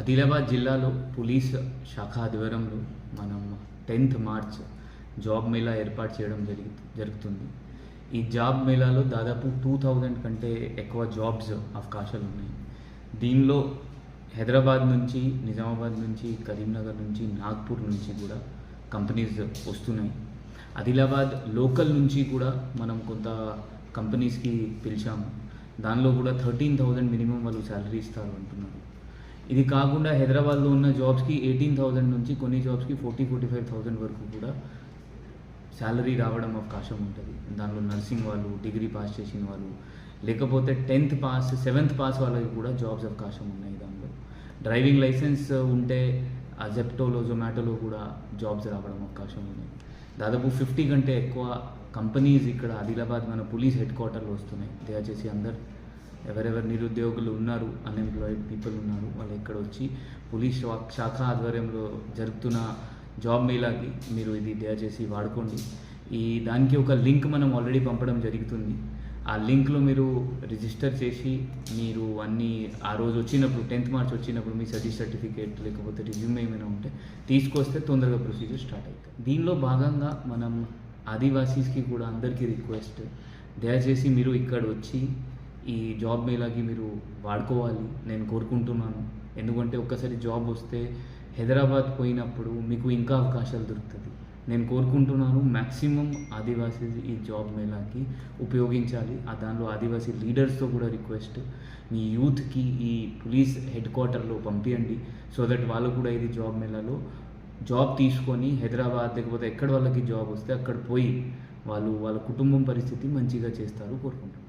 ఆదిలాబాద్ జిల్లాలో పోలీస్ శాఖ ఆధ్వర్యంలో మనం 10th మార్చ్ జాబ్ మేళా ఏర్పాటు చేయడం జరుగుతుంది. ఈ జాబ్ మేళాలో దాదాపు 2000 కంటే ఎక్కువ జాబ్స్ అవకాశాలు ఉన్నాయి. దీనిలో హైదరాబాద్ నుంచి, నిజామాబాద్ నుంచి, కరీంనగర్ నుంచి, నాగ్పూర్ నుంచి కూడా కంపెనీస్ వస్తున్నాయి. ఆదిలాబాద్ లోకల్ నుంచి కూడా మనం కొంత కంపెనీస్కి పిలిచాము. దానిలో కూడా 13,000 మినిమం వాళ్ళు శాలరీ ఇస్తారు అంటున్నారు. ఇది కాకుండా హైదరాబాద్లో ఉన్న జాబ్స్కి 18,000 నుంచి కొన్ని జాబ్స్కి 40,000-45,000 వరకు కూడా శాలరీ రావడం అవకాశం ఉంటుంది. దానిలో నర్సింగ్ వాళ్ళు, డిగ్రీ పాస్ చేసిన వాళ్ళు, లేకపోతే 10th పాస్, 7th పాస్ వాళ్ళకి కూడా జాబ్స్ అవకాశం ఉన్నాయి. దానిలో డ్రైవింగ్ లైసెన్స్ ఉంటే జెప్టోలో, జొమాటోలో కూడా జాబ్స్ రావడం అవకాశం ఉన్నాయి. దాదాపు 50 కంటే ఎక్కువ కంపెనీస్ ఇక్కడ ఆదిలాబాద్ మన పోలీస్ హెడ్ క్వార్టర్లో వస్తున్నాయి. దయచేసి అందరు ఎవరెవరు నిరుద్యోగులు ఉన్నారు, అన్ఎంప్లాయిడ్ పీపుల్ ఉన్నారు, వాళ్ళు ఇక్కడ వచ్చి పోలీస్ శాఖ ఆధ్వర్యంలో జరుగుతున్న జాబ్ మేళాకి మీరు ఇది దయచేసి వాడుకోండి. దానికి ఒక లింక్ మనం ఆల్రెడీ పంపడం జరుగుతుంది. ఆ లింక్లో మీరు రిజిస్టర్ చేసి మీరు అన్నీ ఆ రోజు వచ్చినప్పుడు 10th మార్చ్ వచ్చినప్పుడు మీ సర్టిఫికేట్ లేకపోతే రిజ్యూమ్ ఏమైనా ఉంటే తీసుకొస్తే తొందరగా ప్రొసీజర్ స్టార్ట్ అవుతుంది. దీనిలో భాగంగా మనం ఆదివాసీస్కి కూడా అందరికీ రిక్వెస్ట్, దయచేసి మీరు ఇక్కడ వచ్చి ఈ జాబ్ మేళాకి మీరు వాడుకోవాలి నేను కోరుకుంటున్నాను. ఎందుకంటే ఒక్కసారి జాబ్ వస్తే హైదరాబాద్ పోయినప్పుడు మీకు ఇంకా అవకాశాలు దొరుకుతుంది. నేను కోరుకుంటున్నాను మ్యాక్సిమం ఆదివాసీ ఈ జాబ్ మేళాకి ఉపయోగించాలి. దానిలో ఆదివాసీ లీడర్స్తో కూడా రిక్వెస్ట్, మీ యూత్కి ఈ పోలీస్ హెడ్ క్వార్టర్లో పంపించండి. సో దట్ వాళ్ళు కూడా ఇది జాబ్ మేళాలో జాబ్ తీసుకొని హైదరాబాద్ లేకపోతే ఎక్కడ వాళ్ళకి జాబ్ వస్తే అక్కడ పోయి వాళ్ళ కుటుంబం పరిస్థితి మంచిగా చేస్తారు కోరుకుంటున్నాను.